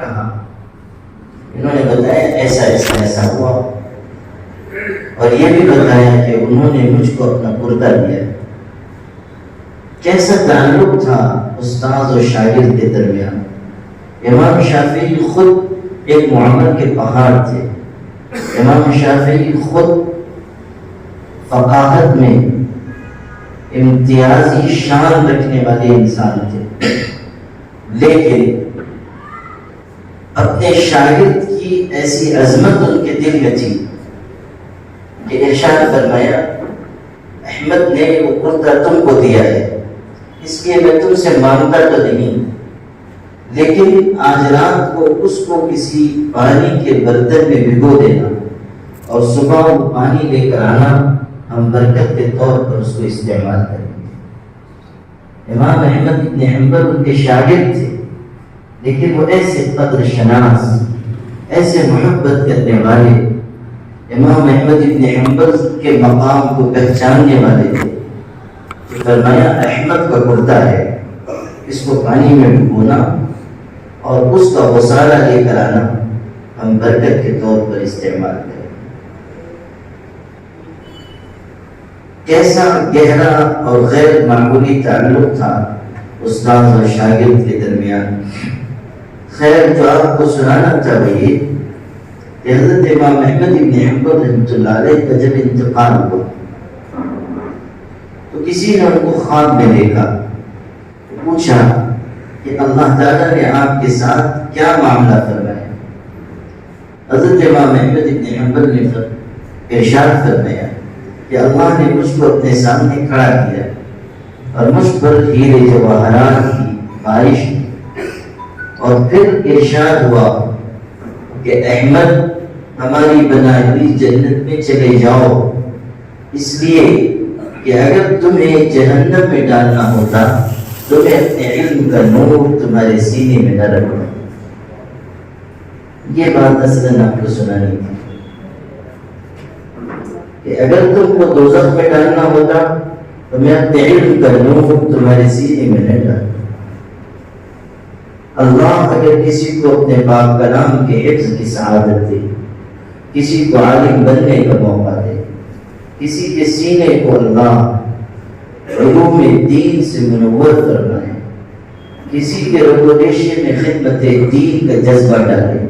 کہا؟ انہوں نے بتایا ایسا ایسا ایسا ہوا، اور یہ بھی بتایا کہ انہوں نے مجھ کو اپنا کردہ دیا۔ کیسا تعلق تھا استاذ و شاگرد کے درمیان۔ امام شافعی خود ایک معامل کے پہاڑ تھے، امام شافعی خود فقاہت میں امتیازی شان رکھنے والے انسان تھے، لیکن اپنے شاگرد کی ایسی عظمت ان کے دل میں تھی کہ ارشاد فرمایا احمد نے وہ کردہ تم کو دیا ہے، اس لیے میں تم سے مانگتا تو نہیں، لیکن آج رات کو اس کو کسی پانی کے برتن میں بھگو دینا اور صبح وہ پانی لے کر آنا، ہم برکت کے طور پر اس کو استعمال کریں گے۔ امام احمد ابن حنبل ان کے شاگرد تھے، لیکن وہ ایسے قدر شناس، ایسے محبت کرنے والے، امام احمد ابن حنبل کے مقام کو پہچاننے والے تھے۔ فرمایا احمد کا کردہ ہے، اس کو پانی میں ڈبونا اور اس کا غسالہ لے کر آنا، ہم برکت کے طور پر استعمال کریں۔ کیسا گہرا اور غیر معمولی تعلق تھا استاد اور شاگرد کے درمیان۔ خیر، جو آپ کو سنانا تھا وہ یہ کہ حضرت امام احمد ابن حنبل رحمۃ اللہ علیہ کا جب انتقال ہوا تو کسی نے ان کو خواب میں دیکھا، پوچھا کہ اللہ تعالیٰ نے آپ کے ساتھ کیا معاملہ فرمایا؟ حضرت امام احمد ابن حنبل نے ارشاد فرمایا کہ اللہ نے مجھ کو اپنے سامنے کھڑا کیا اور مجھ پر ہیرے جواہرات کی بارش کی، اور پھر ارشاد ہوا کہ احمد ہماری بنائی ہوئی جنت میں چلے جاؤ، اس لیے کہ اگر تمہیں جہنم میں ڈالنا ہوتا تو میں اپنے علم کا نور تمہارے سینے میں نہ رکھتا۔ یہ بات اصلاً آپ کو سنانی تھی کہ اگر تم کو دوزخ میں ڈالنا ہوتا تو میں اپنے علم کا نور تمہارے سینے میں نہ ڈالتا۔ اللہ اگر کسی کو اپنے پاک کلام کے حفظ کی سعادت دے، کسی کو عالم بننے کا موقع دے، کسی کے سینے کو اللہ علوم دین سے منور فرمائے، کسی کے رگ و ریشے میں خدمت دین کا جذبہ ڈالے،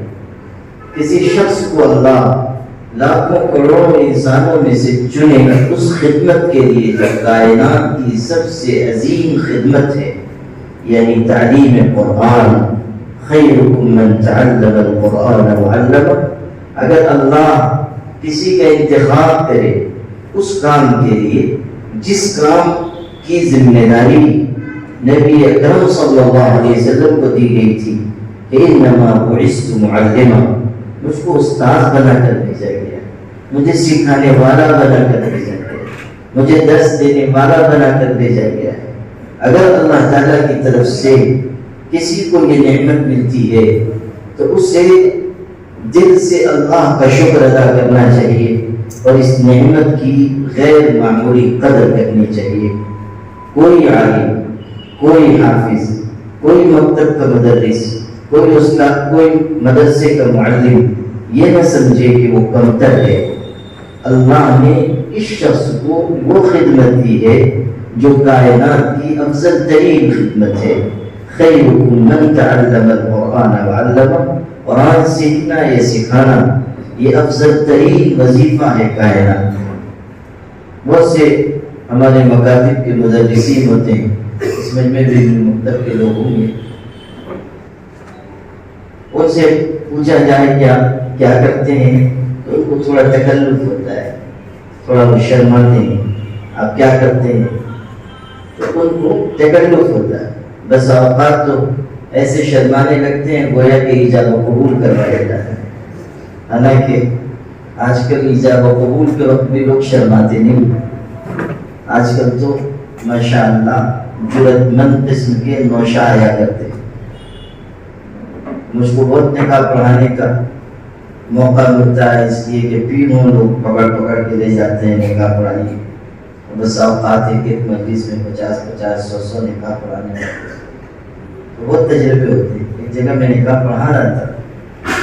کسی شخص کو اللہ لاکھوں کروڑوں انسانوں میں سے چنے اس خدمت کے لیے جو کائنات کی سب سے عظیم خدمت ہے، یعنی تعلیم قرآن، خیرکم من تعلم القرآن وعلمہ، اگر اللہ کسی کا انتخاب کرے اس کام کے لیے جس کام کی ذمہ داری نبی اکرم صلی اللہ علیہ وسلم کو دی گئی تھی کہ انما بعثت معلما، مجھ کو استاد بنا کر بھیجا گیا، مجھے سکھانے والا بنا کر بھیجا گیا، مجھے درس دینے والا بنا کر بھیجا گیا ہے۔ اگر اللہ تعالیٰ کی طرف سے کسی کو یہ نعمت ملتی ہے تو اسے دل سے اللہ کا شکر ادا کرنا چاہیے اور اس نعمت کی غیر معمولی قدر کرنی چاہیے۔ کوئی عالم، کوئی حافظ، کوئی مکتب کا مدرس، کوئی استاد، کوئی مدرسے کا معلم یہ نہ سمجھے کہ وہ کمتر ہے۔ اللہ نے اس شخص کو وہ خدمت دی ہے جو کائنات کی افضل ترین خدمت ہے۔ خیرکم من تعلم القرآن وعلمہ، قرآن سیکھنا یا سکھانا یہ افضل ترین وظیفہ ہے کائنات۔ بہت سے ہمارے مکاتب کے مدرسین ہوتے ہیں، اس مجمع بھی مکتب کے لوگ ہوں گے، ان سے پوچھا جائے کیا کرتے ہیں تو ان کو تھوڑا تکلف ہوتا ہے، تھوڑا وہ شرماتے ہیں، آپ کیا کرتے ہیں تو ان کو تکلف ہوتا ہے۔ بس اوقات تو ایسے شرمانے لگتے ہیں گویا کہ ایجاب و قبول کروایا جاتا ہے، حالانکہ آج کل ایجاب و قبول کے وقت بھی لوگ شرماتے نہیں۔ آج کل تو ماشاءاللہ جرأت مند قسم کے نوشا آیا کرتے ہیں۔ مجھ کو بہت نکاح پڑھانے کا موقع ملتا ہے اس لیے کہ پینوں لوگ پکڑ کے لے جاتے ہیں نکاح پڑھانے، بس اوقات ایک مجلس میں 50 100 نکاح پڑھانے تو بہت تجربے ہوتے ہیں۔ ایک جگہ میں نکاح پڑھا رہا تھا،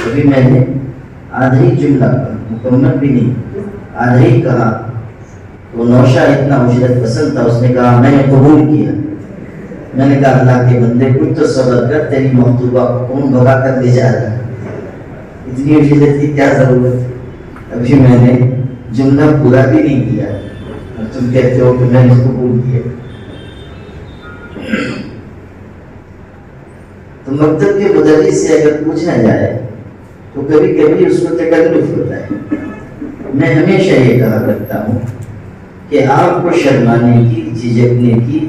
ابھی میں نے آدھا ہی جملہ کہا، مکمل بھی نہیں، آدھا ہی کہا، وہ نوشا اتنا اجرت پسند تھا، اس نے کہا میں نے قبول کیا۔ میں نے کہا اللہ کے بندے کچھ تو صبر کر، تیری مخطوبہ کو کون بھگا کر لے جا رہا ہے، اتنی اجرت کی کیا ضرورت ہے؟ ابھی میں نے جملہ پورا بھی نہیں کیا اور تم کہتے ہو کہ میں نے قبول کیا۔ تو مکتب کے مدرس سے اگر پوچھا جائے تو کبھی کبھی اس کو تکلف ہوتا ہے۔ میں ہمیشہ یہ کہا کرتا ہوں کہ آپ کو شرمانے کی، جھجکنے کی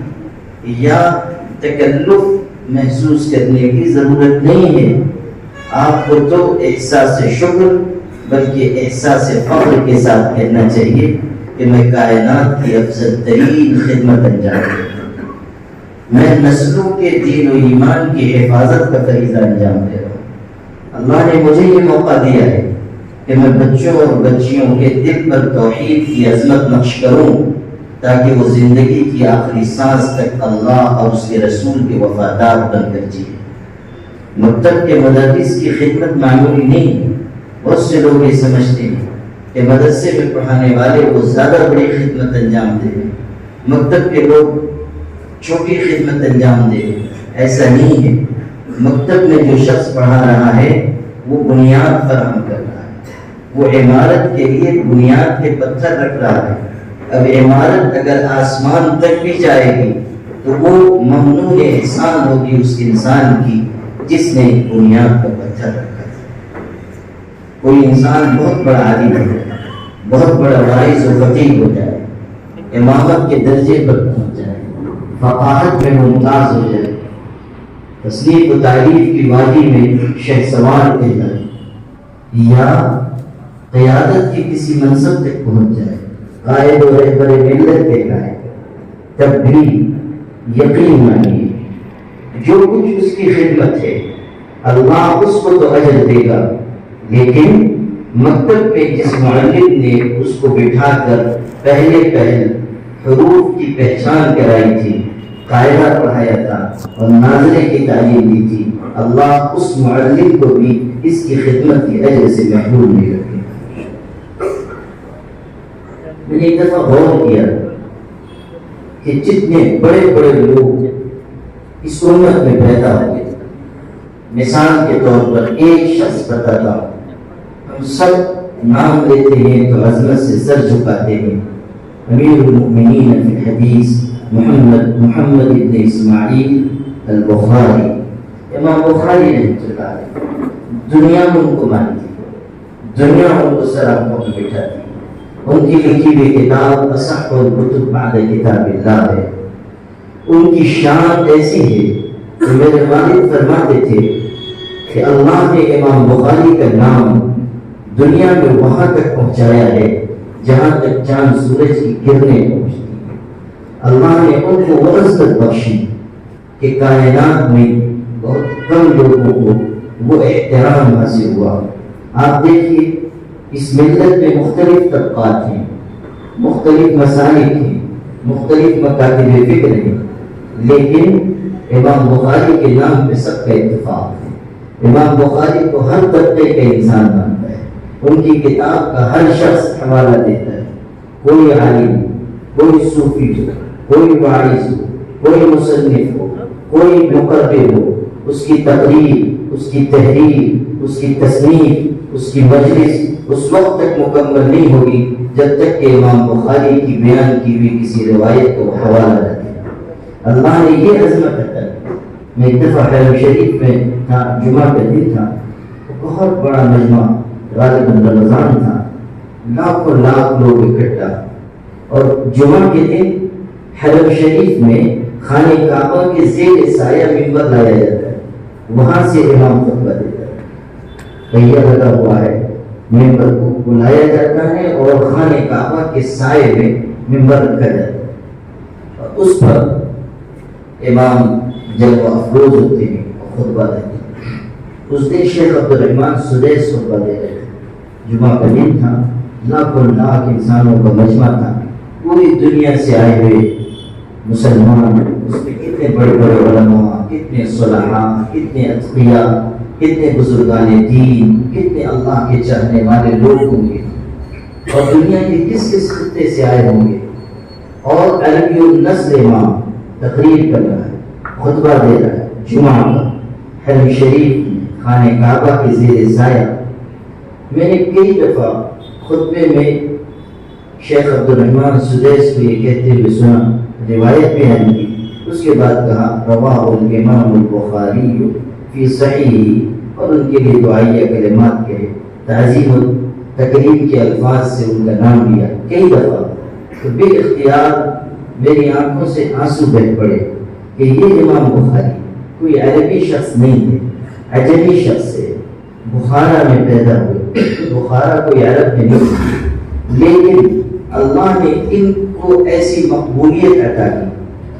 یا تکلف محسوس کرنے کی ضرورت نہیں ہے۔ آپ کو تو احساس شکر بلکہ احساس فخر کے ساتھ کہنا چاہیے کہ میں کائنات کی افضل ترین خدمت انجام دے رہا ہوں، میں نسلوں کے دین و ایمان کی حفاظت کا فریضہ انجام دے رہا ہوں۔ اللہ نے مجھے یہ موقع دیا ہے کہ میں بچوں اور بچیوں کے دل پر توحید کی عظمت نقش کروں تاکہ وہ زندگی کی آخری سانس تک اللہ اور اس کے رسول کے وفادار بن کر جیے۔ مکتب کے مدرس کی خدمت معمولی نہیں۔ بہت سے لوگ یہ سمجھتے ہیں کہ مدرسے میں پڑھانے والے وہ زیادہ بڑی خدمت انجام دے رہے ہیں، مکتب کے لوگ چھوٹی خدمت انجام دے رہے ہیں۔ ایسا نہیں ہے۔ مکتب میں جو شخص پڑھا رہا ہے وہ بنیاد فراہم کر رہا ہے، وہ عمارت کے لیے بنیاد کے پتھر رکھ رہا ہے۔ اب عمارت اگر آسمان تک بھی جائے گی تو وہ ممنون احسان ہوگی اس انسان کی جس نے بنیاد کا پتھر رکھا تھا۔ کوئی انسان بہت بڑا عالم ہو جائے، بہت بڑا واعظ و فقیہ ہو جائے، امامت کے درجے پر پہنچ جائے، فقاہت میں ممتاز ہو جائے، تصنیف و تعریف کی وادی میں شہسوار کہلائے، یا قیادت کی کسی منصب تک پہنچ جائے، قائد و رہبر ملت کہلائے، تب بھی یقین مانیے جو کچھ اس کی خدمت ہے اللہ اس کو تو اجر دے گا، لیکن مکتب میں جس معلم نے اس کو بٹھا کر پہلے حروف کی پہچان کرائی تھی، قاعدہ پڑھایا تھا اور ناظرے کی تعلیم دی تھی، اللہ اس معلم کو بھی اس کی خدمت کی اجر سے محروم نہیں رکھے۔ میں نے ایک دفعہ غور کیا کہ جتنے بڑے بڑے لوگ اس امت میں پیدا ہوئے، مثال کے طور پر ایک شخص بتاتا ہوں، ہم سب نام لیتے ہیں تو عظمت سے سر جھکاتے ہیں، امیر المؤمنین فی الحدیث محمد ابن اسماعیل البخاری، امام بخاری رحمۃ اللہ علیہ۔ دنیا میں ان کو مانتی، دنیا ان کو سر آنکھوں میں بٹھاتی، ان کی لکھی ہوئی کتاب اصح الکتب بعد کتاب اللہ ہے۔ ان کی شان ایسی ہے کہ میرے والد فرماتے تھے کہ اللہ نے امام بخاری کا نام دنیا میں وہاں تک پہنچایا ہے جہاں تک چاند سورج کی کرنیں پہنچتی ہیں۔ اللہ نے ان کو وہ عزت بخشی کہ کائنات میں بہت کم لوگوں کو وہ احترام حاصل ہوا۔ آپ دیکھیے اس ملت میں مختلف طبقات ہیں، مختلف مسالک ہیں، مختلف مکاتب فکر ہیں، لیکن امام بخاری کے نام پہ سب کا اتفاق ہے۔ امام بخاری کو ہر طبقے کا انسان مانتا ہے، ان کی کتاب کا ہر شخص حوالہ دیتا ہے، کوئی عالم، کوئی صوفی ہو، کوئی واعظ ہو، کوئی مصنف ہو، کوئی مقرر ہو، اس کی تقریر، اس کی تحریر، اس کی تصنیف، اس کی مجلس اس وقت تک مکمل نہیں ہوگی جب تک کہ امام بخاری کی بیان کی ہوئی کسی روایت کو حوالہ رکھے۔ اللہ نے یہ عظمت عطا کی۔ میں ایک دفعہ حرم شریف میں تھا، جمعہ کا دن تھا، بہت بڑا مجمع، غالباً رمضان تھا، لاکھوں لاکھ لوگ اکٹھا، اور جمعہ کے دن حرم شریف میں خانہ کعبہ کے زیر سایہ منبر لایا جاتا ہے، وہاں سے امام خطبہ دیتا ہے، پہیہ لگا ہوا ہے، ممبر کو بلایا جاتا ہے اور خانہ کعبہ کے سائے میں ممبر رکھا جاتا ہے، اور اس پر امام جب وہ افروز ہوتے ہیں خطبہ دیتے ہیں۔ اس دن شیخ عبدالرحمن سدیس خطبہ دے رہے تھے، جمعہ کا دن تھا، لاکھوں لاکھ انسانوں کا مجمع تھا، پوری دنیا سے آئے ہوئے مسلمان اس میں کتنے بڑے بڑے علماء، کتنے صلحاء، کتنے اتقیاء، کتنے بزرگان دین، کتنے اللہ کے چاہنے والے لوگ ہوں گے، اور دنیا کے کس کس خطے سے آئے ہوں گے، اور عربی النسل امام تقریر کر رہا ہے، خطبہ دے رہا ہے جمعہ کا حرم شریف خانہ کعبہ کے زیر سایہ۔ میں نے کئی دفعہ خطبے میں شیخ عبدالرحمن سدیس کو یہ کہتے ہوئے سنا، روایت بیان کی، اس کے بعد کہا رواہ الامام البخاری فی صحیح، اور ان کے لیے دعائیہ کلمات کہے، تعظیم و تکریم کے الفاظ سے ان کا نام لیا کئی دفعہ، تو بے اختیار میری آنکھوں سے آنسو بہہ پڑے کہ یہ امام بخاری کوئی عربی شخص نہیں ہے، عجمی شخص ہے، بخارا میں پیدا ہوئے، بخارا کوئی عرب میں نہیں، لیکن اللہ نے ان کو ایسی مقبولیت عطا کی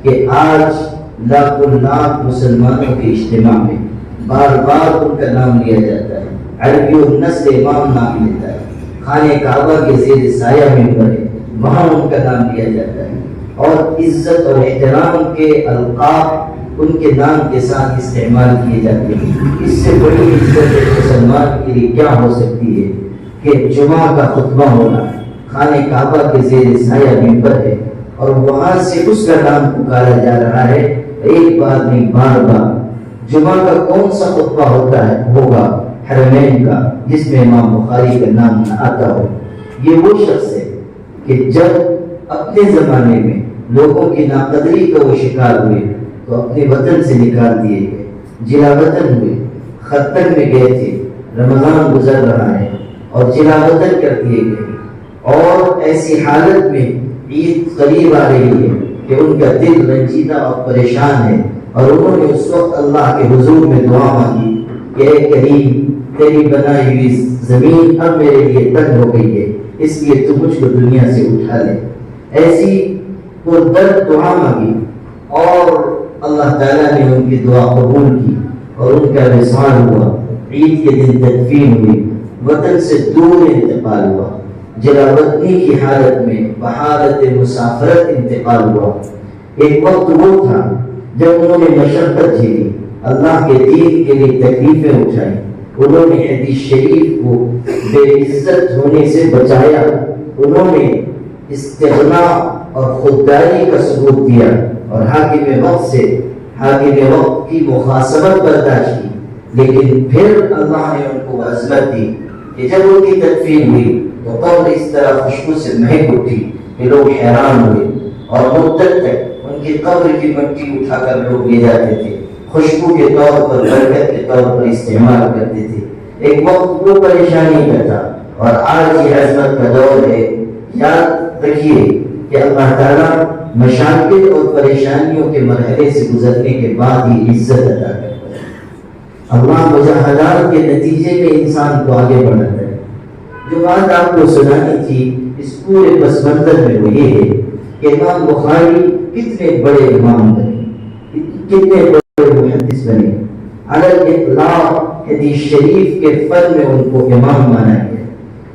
کہ آج لاکھوں لاکھ مسلمانوں کے اجتماع میں بار بار ان کا نام لیا جاتا ہے، عربی النسل امام نام لیتا ہے، خانہ کعبہ کے زیر سایہ میں بنے وہاں ان کا نام لیا جاتا ہے، اور عزت اور احترام کے القاب ان کے نام کے ساتھ استعمال کیے جاتے ہیں۔ اس سے بڑی عزت مسلمان کے لیے کیا ہو سکتی ہے کہ جمعہ کا خطبہ ہونا، خانہ کعبہ کے زیر سایہ منبر ہے، اور وہاں سے اس کا نام پکارا جا رہا ہے، ایک بار نہیں بار بار۔ جمعہ کا کون سا خطبہ ہوگا حرمین کا جس میں امام بخاری کا نام نہ آتا ہو؟ یہ وہ شخص ہے کہ جب اپنے زمانے میں لوگوں کی ناقدری کا وہ شکار ہوئے تو اپنے وطن سے نکال دیے گئے، جلا وطن ہوئے، خطر میں گئے تھے، رمضان گزر رہا ہے اور جلا وطن کر دیے گئے، اور ایسی حالت میں عید قریب آ رہی ہے کہ ان کا دل رنجیدہ اور پریشان ہے، اور انہوں نے اس وقت اللہ کے حضور میں دعا مانگی کہ اے کریم، تیری بنائی ہوئی زمین اب میرے لیے تنگ ہو گئی ہے، اس لیے تو مجھ کو دنیا سے اٹھا لے۔ ایسی وہ درد دعا مانگی، اور اللہ تعالیٰ نے ان کی دعا قبول کی، اور ان کا وصال ہوا، عید کے دن تدفین ہوئی، وطن سے دور انتقال ہوا، جلا وطنی کی حالت میں بحالت مسافرت انتقال ہوا۔ ایک وقت وہ تھا جب انہوں نے مشقت جھیلی، اللہ کے دین کے لیے تکلیفیں اٹھائیں، انہوں نے حدیث شریف کو بے عزت ہونے سے بچایا، انہوں نے استغنا اور خودداری کا ثبوت دیا، اور حاکم وقت کی مخاصمت برداشت کی، لیکن پھر اللہ نے ان کو عظمت دی کہ جب ان کی تدفین ہوئی تو قبر اس طرح خوشبو سے مہک اٹھی کہ لوگ حیران ہوئے، اور مدت تک ان کی قبر کی مٹی اٹھا کر لوگ لے جاتے تھے، خوشبو کے طور پر، برکت کے طور پر استعمال کرتے تھے۔ ایک وقت وہ پریشانی کا تھا، اور آج یہ عظمت کا دور ہے۔ یاد رکھیے کہ اللہ تعالیٰ مشاکل اور پریشانیوں کے مرحلے سے گزرنے کے بعد ہی عزت عطا کرتا ہے۔ اللہ مجاہدات کے نتیجے میں انسان کو آگے بڑھاتا ہے۔ جو بات آپ کو سنانی تھی اس پورے پس منظر میں وہ یہ ہے کہ امام بخاری کتنے بڑے امام بنے، کتنے بڑے محدث بنے، علی الاطلاق حدیث شریف کے فن میں ان کو امام مانا گیا۔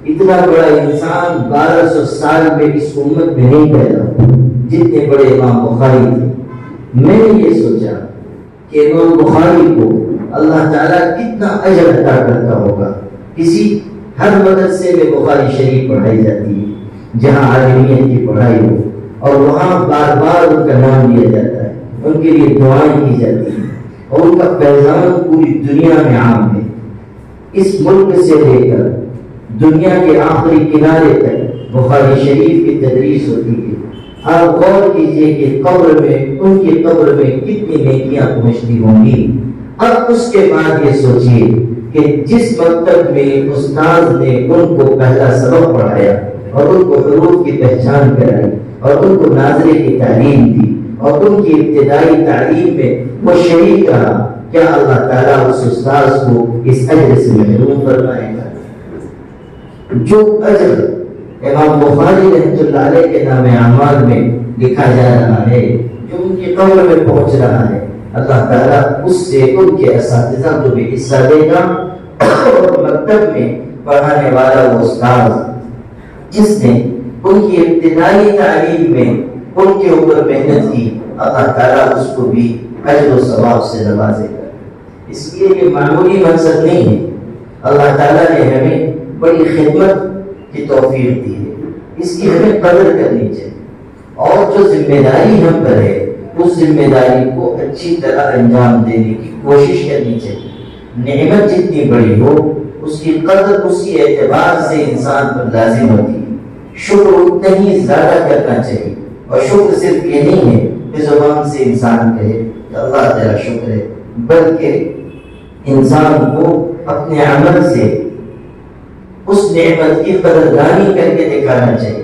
اتنا بڑا انسان 1200 سال میں اس امت میں نہیں پیدا جتنے بڑے امام بخاری تھے۔ میں نے یہ سوچا کہ امام بخاری کو اللہ تعالیٰ کتنا اجر عطا کرتا ہوگا۔ کسی ہر مدرسے میں بخاری شریف پڑھائی جاتی ہے جہاں عالمیت کی پڑھائی ہو، اور وہاں بار بار ان کا نام لیا جاتا ہے، ان کے لیے دعائیں کی جاتی ہیں، اور ان کا پیغام پوری دنیا میں عام ہے۔ اس ملک سے لے کر دنیا کے آخری کنارے تک بخاری شریف کی تدریس ہوتی ہے۔ آپ غور کیجئے کہ قبر میں، ان کی قبر میں کتنی نیکیاں پہنچتی ہوں گی۔ اب اس کے بعد یہ سوچئے کہ جس مکتب میں استاد نے ان کو پہلا سبق پڑھایا اور ان کو حروف کی پہچان کرائی اور ان کو ناظرے کی تعلیم دی اور ان کی ابتدائی تعلیم میں وہ شریک رہا، کیا اللہ تعالیٰ اس استاذ کو اس اجر سے محروم فرمائے گا؟ جو اجر امام بخاری رحمۃ اللہ علیہ کے نام اعمال میں لکھا جا رہا ہے، جو ان کی قبر میں پہنچ رہا ہے، اللہ تعالیٰ اس سے ان کے اساتذہ کو بھی حصہ دے گا، اور مکتب میں پڑھانے والا وہ استاذ جس نے ان کی ابتدائی تعلیم میں ان کے اوپر محنت کی، اللہ تعالیٰ اس کو بھی اجر و ثواب سے نوازے گا۔ اس لیے یہ معمولی منصب نہیں ہے، اللہ تعالیٰ نے ہمیں بڑی خدمت کی توفیق دی ہے، اس کی ہمیں قدر کرنی چاہیے، اور جو ذمہ داری ہم پر ہے اس ذمہ داری کو اچھی طرح انجام دینے کی کوشش کرنی چاہیے۔ نعمت جتنی بڑی ہو اس کی قدر اسی اعتبار سے انسان پر لازم ہوتی ہے، شکر اتنا ہی زیادہ کرنا چاہیے، اور شکر صرف یہ نہیں ہے کہ زبان سے انسان کہے کہ اللہ تیرا شکر ہے، بلکہ انسان کو اپنے عمل سے اس نعمت کی قدردانی کر کے دکھانا چاہیے۔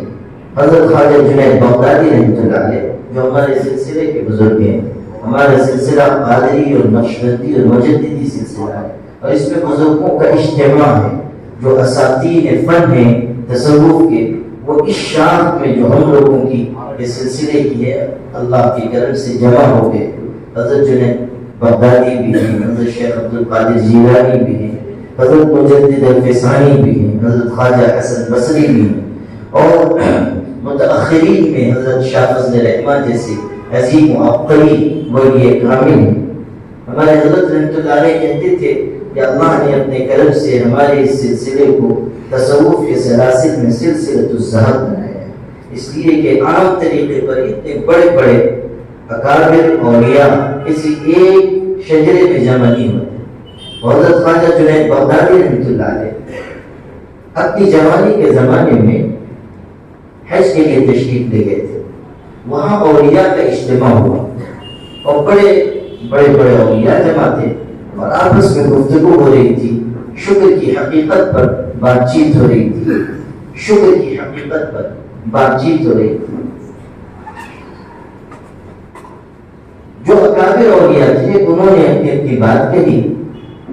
حضرت خواجہ جنید بغدادی رحمۃ اللہ علیہ جو ہمارے سلسلے کے بزرگ ہیں، ہمارا سلسلہ قادری اور نقشبندی اور مجددی سلسلہ ہے، اور اس میں بزرگوں کا اجتماع ہے، جو اساتین فن ہیں تصوف کے، وہ اس شاخ میں جو ہم لوگوں کی اس سلسلے کی ہے اللہ کی کرم سے جمع ہو گئے۔ حضرت جنید بغدادی بھی ہیں، حضرت شیخ عبد القادر جیلانی بھی ہیں، حضرت مجدد الفسانی بھی ہیں، حضرت خواجہ حسن بصری بھی ہیں، اور متأخرین میں حضرت شاہ فضل رحمٰ جیسے عظیم و عبقری ولی کامل ہیں۔ ہمارے حضرت رحمۃ اللہ علیہ کہتے تھے کہ اللہ نے اپنے کرم سے ہمارے اس سلسلے کو تصوف کے سلاسل میں سلسلۃ الذہب بنایا ہے، اس لیے کہ عام طریقے پر اتنے بڑے بڑے اکابر اولیاء کسی ایک شجرے میں جمع نہیں ہوتے۔ حضرت خواجہ جنید بغدادی رحمۃ اللہ علیہ اپنی جوانی کے زمانے میں حج کے لیے تشریف لے گئے تھے، وہاں اولیاء کا اجتماع ہوا، اور بڑے بڑے اولیاء جمع تھے، اور آپس میں گفتگو ہو رہی تھی، شکر کی حقیقت پر بات چیت ہو رہی تھی، شکر کی حقیقت پر بات چیت ہو رہی تھی۔ جو اکابر اولیاء تھے انہوں نے اپنی اپنی بات کہی،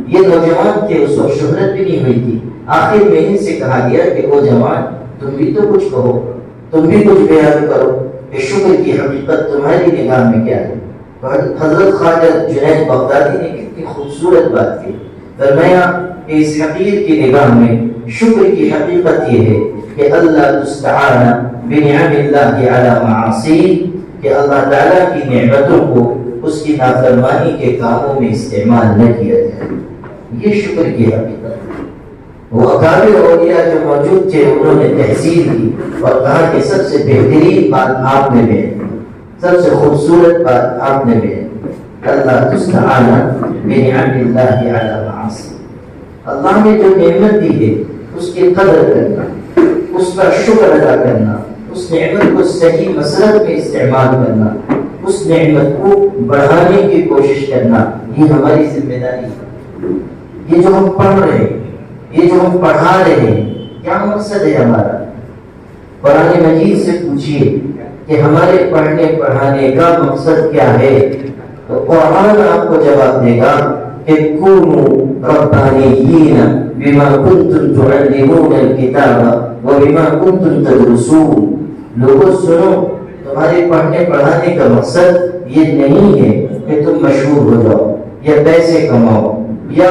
یہ نوجوان تھے، اس وقت شہرت بھی نہیں ہوئی تھی، آخر میں ان سے کہا گیا کہ وہ جوان تم بھی تو کچھ کہو، تم بھی کچھ بیان کرو کہ شکر کی حقیقت تمہاری نگاہ میں کیا ہے۔ حضرت خواجہ جنید بغدادی نے کتنی خوبصورت بات کی، فرمایا کہ اس حقیر کی نگاہ میں شکر کی حقیقت یہ ہے کہ اللہ تستعان بنعم اللہ علی معاصی، کہ اللہ تعالیٰ کی نعمتوں کو اس کی نافرمانی کے کاموں میں استعمال نہ کیا جائے، یہ شکر کی حقیقت ہے۔ وہ اکابر اولیاء جو موجود تھے انہوں نے تحسین کی اور کہا کہ سب سے بہترین بات آپ نے بیان کی، سب سے خوبصورت بات آپ نے بیان کی، اللہ تستعان بنعم اللہ علی معاصی، اللہ نے جو نعمت دی ہے اس کی قدر کرنا، اس کا شکر ادا کرنا، اس نعمت کو صحیح مسلک میں استعمال کرنا، اس نعمت کو بڑھانے کی کوشش کرنا، یہ ہماری ذمہ داری ہے۔ یہ جو ہم پڑھ رہے ہیں، یہ جو ہم پڑھا رہے ہیں، کیا مقصد ہے ہمارا؟ قرآن مجید سے پوچھئے کہ ہمارے پڑھنے پڑھانے کا مقصد کیا ہے، تو قرآن آپ کو جواب دے گا کہ کونوا ربانیین بما کنتم تعلمون الکتاب وبما کنتم تدرسون۔ لوگوں سنو، تمہارے پڑھنے پڑھانے کا مقصد یہ نہیں ہے کہ تم مشہور ہو جاؤ یا پیسے کماؤ یا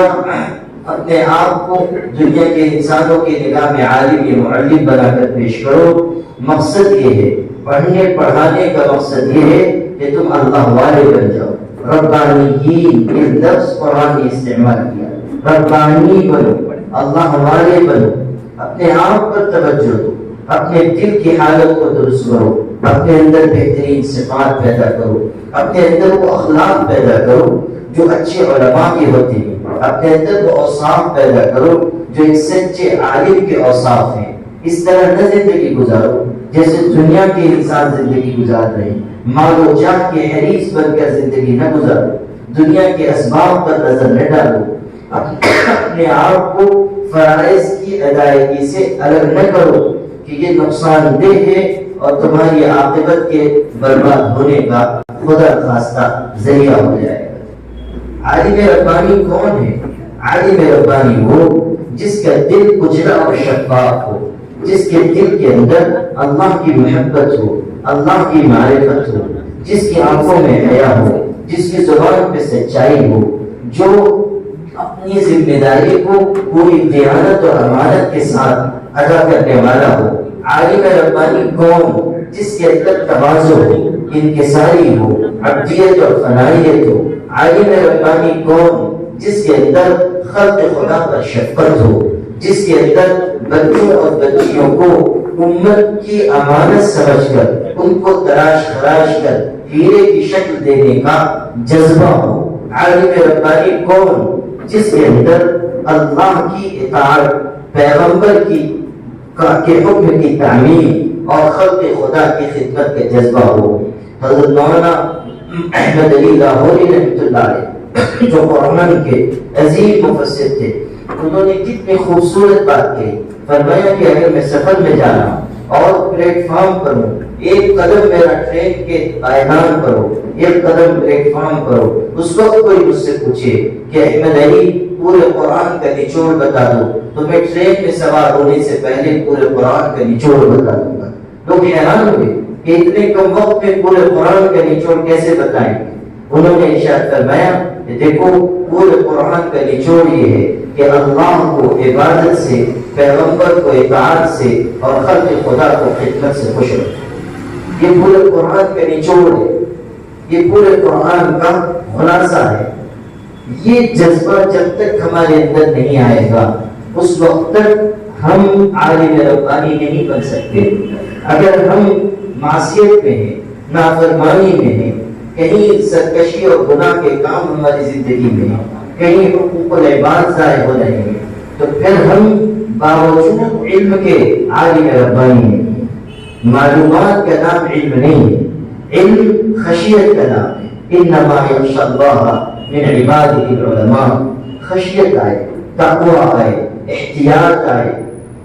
اپنے آپ کو دنیا کے انسانوں کی نگاہ میں عالم یا معلم بنا کر پیش کرو۔ مقصد یہ ہے، پڑھنے پڑھانے کا مقصد یہ ہے کہ تم اللہ والے بن جاؤ۔ ربانیین، یہ لفظ قرآن نے استعمال کیا، ربانی بنو، اللہ والے بنو، اپنے آپ پر توجہ دو، اپنے دل کی حالت کو درست کرو، اپنے اندر بہترین صفات پیدا کرو، اپنے اندر وہ اخلاق پیدا کرو جو اچھے علماء کے ہوتے ہیں، اپنے اندر وہ اوصاف پیدا کرو جو ایک سچے عالم کے اوصاف ہیں۔ اس طرح نہ زندگی گزارو جیسے دنیا کے انسان زندگی گزار رہے ہیں، مال و جاہ کے حریص بن کر زندگی نہ گزارو، دنیا کے اسباب پر نظر نہ ڈالو، اپنے آپ کو فرائض کی ادائیگی سے الگ نہ کرو کہ یہ نقصان دہ ہے اور تمہاری عاقبت کے برباد ہونے کا خدا خواستہ ذریعہ ہو جائے گا۔ عالم ربانی کون ہے؟ عالم ربانی وہ جس کا دل کچلا اور شفاف ہو، جس کے دل کے اندر اللہ کی محبت ہو، اللہ کی معرفت ہو، جس کی آنکھوں میں حیا ہو، جس کی زبان پہ سچائی ہو، جو اپنی ذمہ داری کو پوری دیانت اور امانت کے ساتھ ادا کرنے والا ہو۔ عالم ربانی کون؟ جس کے اندر تواضع ہو، انکساری ہو، عبدیت اور فنائیت ہو۔ عالم ربانی کون؟ جس کے اندر خلق خدا پر شفقت ہو، جس کے اندر بچوں اور بچیوں کو امت کی امانت سمجھ کر ان کو تراش خراش کر ہیرے کی شکل دینے کا جذبہ ہو۔ عالم ربانی کون؟ جس کے اندر اللہ کی اطاعت، پیغمبر کے حکم کی تعمیر اور خلق خدا کی خدمت کا جذبہ ہو۔ حضرت مولانا احمد علی لاہوری رحمۃ اللہ علیہ جو قرآن کے عظیم مفسر تھے، انہوں نے کتنی خوبصورت بات کہی۔ فرمایا کہ اگر میں سفر میں جا رہا ہوں اور پلیٹ فارم پر ہوں، ایک قدم میرا ٹرین کے پائدان پر ہو، ایک قدم پلیٹ فارم پر ہو، اس وقت کوئی مجھ سے پوچھے کہ احمد علی پورے قرآن کا نچوڑ بتا دو، تو میں ٹرین میں سوار ہونے سے پہلے پورے قرآن کا نچوڑ بتا دوں گا۔ لوگ حیران ہوئے کہ اتنے کم وقت میں پورے قرآن کا نچوڑ کیسے بتائیں گے؟ انہوں نے ارشاد فرمایا کہ دیکھو پورے قرآن کا نچوڑ یہ ہے کہ اللہ کو عبادت سے، پیغمبر کو اطاعت سے اور خلق خدا کو خدمت سے خوش رکھو۔ یہ پورے قرآن کا نچوڑ ہے، یہ پورے قرآن کا خلاصہ ہے۔ یہ جذبہ جب تک ہمارے اندر نہیں آئے گا اس وقت تک ہم عالم ربانی نہیں بن سکتے۔ اگر ہم معصیت میں ہیں، نافرمانی میں ہیں، کہیں سرکشی اور گناہ کے کام ہماری زندگی میں ہیں، کہیں حقوق العباد ضائع ہو رہے ہیں، تو پھر ہم باوجود علم کے عالم ربانی نہیں ہیں۔ معلومات کا نام علم نہیں ہے، علم خشیت کا نام ہے۔ انما یخشی اللہ من عبادہ العلماء۔ خشیت آئے، تقویٰ آئے، احتیاط آئے۔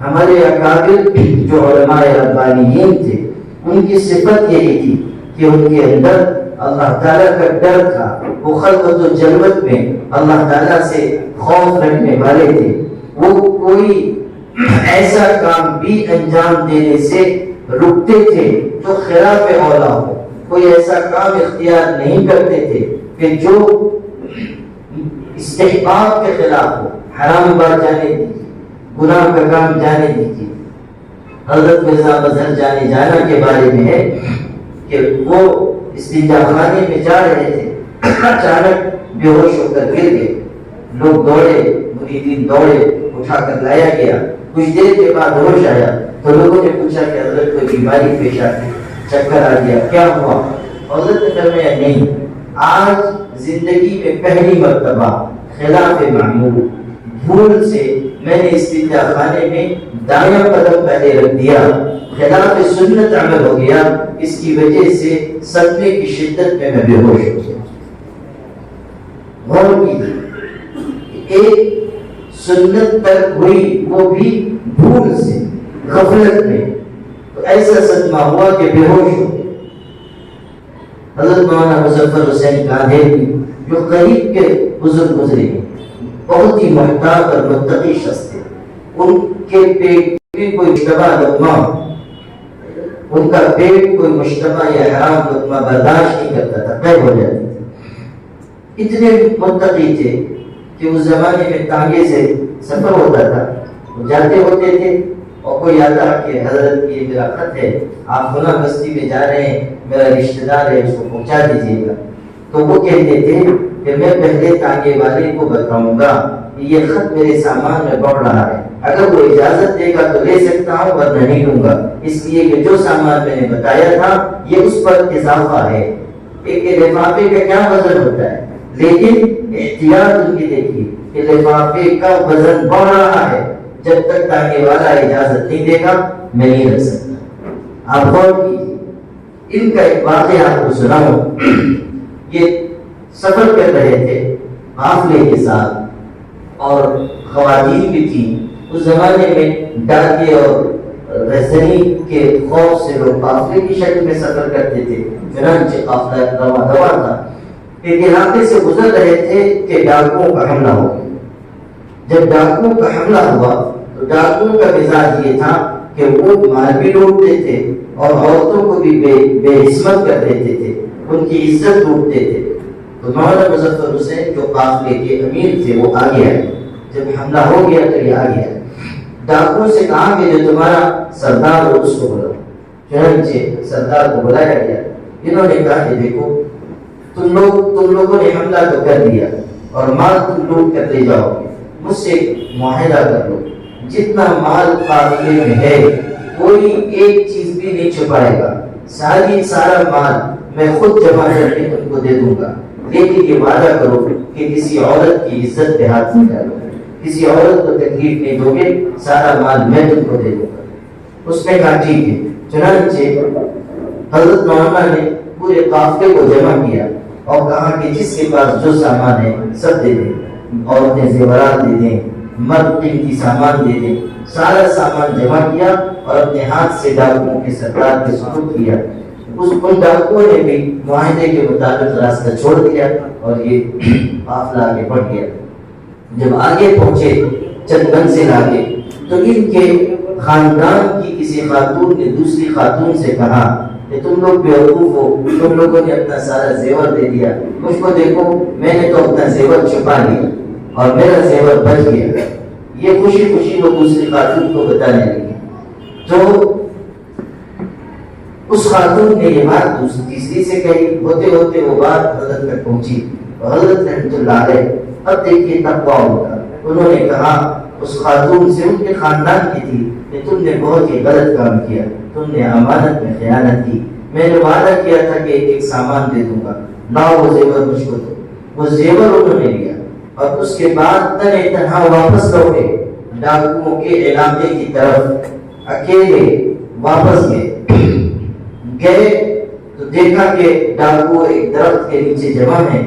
ہمارے اکابر جو علماء ربانیین تھے ان کی صفت یہی تھی کہ ان کے اندر اللہ تعالیٰ کا ڈر تھا، وہ خلوت و جلوت میں اللہ تعالیٰ سے خوف رکھنے والے تھے۔ وہ کوئی ایسا کام بھی انجام دینے سے رکتے تھے جو خلاف اولا ہو، کوئی ایسا کام اختیار نہیں کرتے تھے کہ جو استحباب کے خلاف ہو۔ حرام بات جانے دیجیے، گناہ کا کام جانے دیجیے۔ حضرت مرزا مظہر جانے جانا کے بارے میں ہے کہ وہ استنجا خانے میں جا رہے تھے، اچانک بے ہوش ہو کر گر گئے۔ لوگ دوڑے، مریدین دوڑے، اٹھا کر لایا گیا۔ کچھ دیر کے بعد ہوش آیا تو لوگوں نے پوچھا کہ حضرت کوئی بیماری پیش آ گئی، چکر آ گیا، کیا ہوا؟ حضرت نے فرمایا نہیں، آج زندگی میں پہلی مرتبہ خلاف معمول بھول سے میں نے استنجا خانے میں دایاں قدم پہلے رکھ دیا، خلاف سنت عمل ہو گیا، اس کی وجہ سے صدمے کی شدت میں بے ہوش ہو گیا۔ غور کیجیے، ایک سنت ترک ہوئی وہ بھی بھول سے، غفلت میں، تو ایسا صدمہ ہوا کہ بے ہوش ہو گیا۔ حضرت مولانا مظفر حسین قادری جو قریب کے بزرگ گزرے، بہت ہی محتاط اور متقی شخص تھے۔ ان کے پیٹ میں کوئی مشتبہ لقمہ، ان کا پیٹ کوئی مشتبہ یا حرام لقمہ برداشت نہیں کرتا تھا، قید ہو جاتی تھی۔ اتنے متقی تھے کہ اس زمانے میں تانگے سے سفر ہوتا تھا، وہ جاتے ہوتے تھے اور کوئی آتا کہ حضرت یہ میرا خط ہے، آپ فلاں بستی میں جا رہے ہیں، میرا رشتہ دار ہے، اس کو پہنچا دیجیے گا۔ تو وہ کہتے تھے کہ میں پہلے تانگے والے کو بتاؤں گا یہ خط میرے سامان میں بڑھ رہا ہے، اگر وہ اجازت دے گا تو لے سکتا ہوں ورنہ نہیں لوں گا، اس لیے کہ جو سامان میں نے بتایا تھا یہ اس پر اضافہ ہے۔ ایک لفافے کا کیا وزن ہوتا ہے، لیکن احتیاط ان کی دیکھیے کہ لفافے کا وزن بڑھ رہا ہے، جب تک تانگے والا اجازت نہیں دے گا میں نہیں رکھ سکتا۔ آپ غور کیجیے، ان کا ایک واقعہ آپ کو سناؤں۔ یہ سفر کر رہے تھے قافلے کے ساتھ اور خواتین بھی تھیں۔ اس زمانے میں ڈاکے اور رہزنی کے خوف سے لوگ قافلے کی شکل میں سفر کرتے تھے، چنانچہ قافلہ رواں دوا تھا۔ ایک علاقے سے گزر رہے تھے کہ ڈاکوؤں کا حملہ ہو گیا۔ جب ڈاکوؤں کا حملہ ہوا تو ڈاکوؤں کا مزاج یہ تھا کہ وہ مال بھی لوٹتے تھے اور عورتوں کو بھی بے عصمت کر دیتے تھے، ان کی عزت لوٹتے تھے۔ تو مولانا مظفر حسین جو قافلے کے امیر تھے وہ آگے آئے۔ جب حملہ ہو گیا تو یہ آگے آئے، ڈاکوؤں سے کہا کہ جو تمہارا سردار ہو اس کو بلاؤ۔ چنانچہ سردار کو بلایا گیا. انہوں نے کہا کہ دیکھو تم لوگوں نے حملہ تو کر دیا اور مال تم لوٹ کر لے جاؤ گے, مجھ سے معاہدہ کر لو, جتنا مال قافلے میں ہے کوئی ایک چیز بھی نہیں چھپائے گا, سارا مال میں خود جمع کر کے تم کو دے دوں گا, لیکن یہ وعدہ کرو کہ کسی عورت کی عزت پہ ہاتھ نہیں ڈالو, کسی عورت کو تکلیف نہیں دو گے, سارا مال میں تم کو دے دوں گا. اس نے کہا ٹھیک ہے. چنانچہ حضرت مولانا نے پورے قافلے کو جمع کیا اور کہا کہ جس کے پاس جو سامان ہے سب دے دیں, عورتیں زیورات دے دیں, مرد قیمتی سامان دے دیں. سارا سامان جمع کیا اور اپنے ہاتھ سے ڈاکوؤں کے سردار کے سپرد کیا. ان ڈاکوؤں نے بھی معاہدے کے مطابق راستہ چھوڑ دیا اور یہ قافلہ آگے بڑھ گیا. جب آگے پہنچے چند منزل آگے تو ان کے خاندان کی کسی خاتون نے دوسری خاتون سے کہا کہ تم لوگ بیوقوف ہو, تم لوگوں نے اپنا سارا زیور دے دیا, مجھ کو دیکھو میں نے تو اپنا زیور چھپا لیا اور میرا زیور بچ گیا. یہ خوشی خوشی وہ دوسری خاتون کو بتانے لگی. تو اس خاتون نے یہ بات تیسری سے کہی, ہوتے ہوتے وہ بات حضرت تک پہنچی. حضرت رحمۃ اللہ علیہ اب دیکھیے تقویٰ ہوگا, انہوں نے کہا اس خاتون سے, ان کے خاندان کی تھی, کہ تم نے بہت ہی غلط کام کیا, تم نے امانت میں خیانت کی. میں نے وعدہ کیا تھا کہ ایک سامان دے دوں گا, لاؤ وہ زیور مجھ کو دو. وہ زیور انہوں نے لیا اور اس کے بعد تنے تنہا واپس لوٹے, ڈاکوؤں کے علاقے کی طرف اکیلے واپس گئے تو دیکھا کہ ڈاکو ایک درخت کے نیچے جمع ہیں,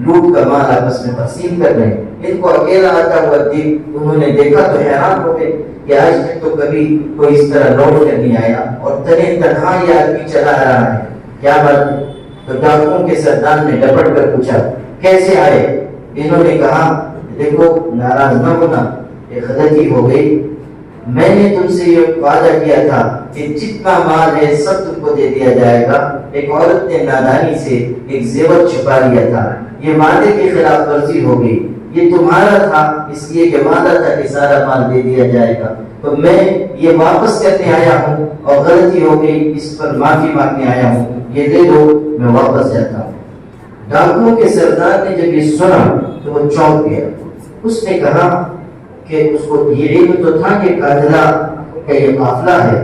لوٹ کا مال آپس میں تقسیم کر رہے ہیں. ان کو اکیلا آتا ہوا انہوں نے دیکھا تو حیران ہو گئے کہ آج تک تو کبھی کوئی اس طرح لوٹ کر نہیں آیا اور تنے تنہا یہ آدمی چلا رہا ہے, کیا بات ہے؟ تو ڈاکوؤں کے سردار نے ڈپٹ کر پوچھا کیسے آئے؟ انہوں نے کہا دیکھو ناراض نہ ہونا, ایک غلطی ہو گئی, میں نے تم سے یہ وعدہ کیا تھا کہ جتنا مال ہے سب تم کو دے دیا جائے گا. ایک عورت نے نادانی سے ایک زیور چھپا لیا تھا, یہ وعدے کی خلاف ورزی ہو گئی, یہ تمہارا تھا اس لیے کہ وعدہ تھا کہ سارا مال دے دیا جائے گا, تو میں یہ واپس کرنے آیا ہوں اور غلطی ہو گئی, اس پر معافی مانگنے آیا ہوں, یہ دے دو میں واپس جاتا ہوں. ڈاکوؤں کے سردار نے جب یہ سنا تو وہ چونک گیا. اس نے کہا کہ اس کو یہ علم تو تھا کہ قافلہ کا یہ قافلہ ہے.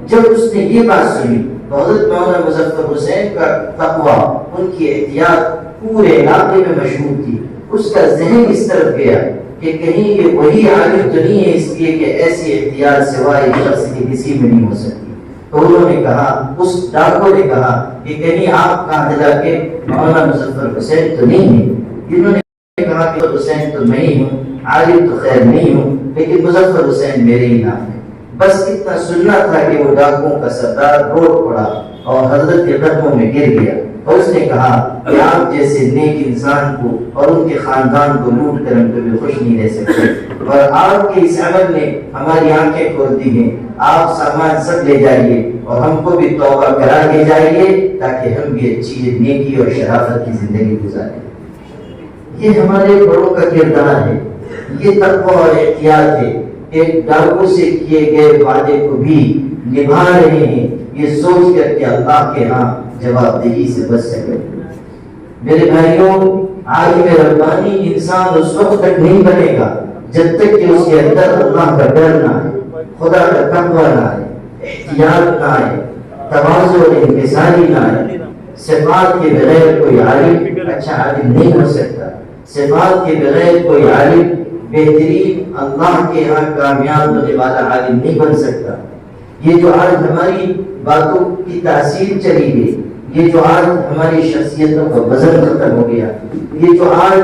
جب اس نے یہ بات سنی تو حضرت مولانا مظفر حسین کا تقویٰ, ان کی احتیاط پورے علاقے میں مشہور تھی. اس کا ذہن اس طرف گیا کہ کہیں یہ وہی عالم تو نہیں ہے, اس لیے کہ ایسی احتیاط سوائے شخص کی کسی میں نہیں ہو سکتی. تو انہوں نے کہا, اس ڈاکو نے کہا کہ کہیں آپ قافلہ کے مولانا مظفر حسین تو نہیں ہے؟ انہوں نے کہا کہ حسین تو میں ہی ہوں, عالم تو خیر نہیں ہوں, لیکن مظفر حسین میرے ہی نام ہے. بس اتنا سننا تھا کہ وہ ڈاکوؤں کا سردار روٹ پڑا اور حضرت کے قدموں میں گر گیا اور اس نے کہا کہ آپ جیسے نیک انسان کو اور ان کے خاندان کو لوٹ کر ہم کبھی خوش نہیں رہ سکتے, اور آپ کے اس عمل نے ہماری آنکھیں کھول دی ہیں. آپ سامان سب لے جائیے اور ہم کو بھی توبہ کرا کے جائیے تاکہ ہم بھی اچھی نیکی اور شرافت کی زندگی گزاریں. یہ ہمارے بڑوں کا کردار ہے, یہ تقویٰ اور احتیاط ہے. ایک ڈاکو سے کیے گئے وعدے کو بھی نبھا رہے ہیں, یہ سوچ کر کہ اللہ کے ہاں جواب دہی سے بچ سکے. میرے بھائیوں, عالم ربانی انسان اس وقت تک نہیں بنے گا جب تک کہ اس کے اندر اللہ کا ڈر نہ آئے, خدا کا تقویٰ نہ آئے, احتیاط نہ آئے, تواضع اور انکساری نہ آئے. صفات کے بغیر کوئی عالم اچھا عالم نہیں ہو سکتا. صفات کے بغیر کوئی عالم بہترین اللہ کے ہاں کامیاب ہونے والا عالم نہیں بن سکتا. یہ جو آج ہماری باتوں کی تاثیر چلی گئی, یہ جو آج ہماری شخصیتوں کا وزن ختم ہو گیا, یہ جو آج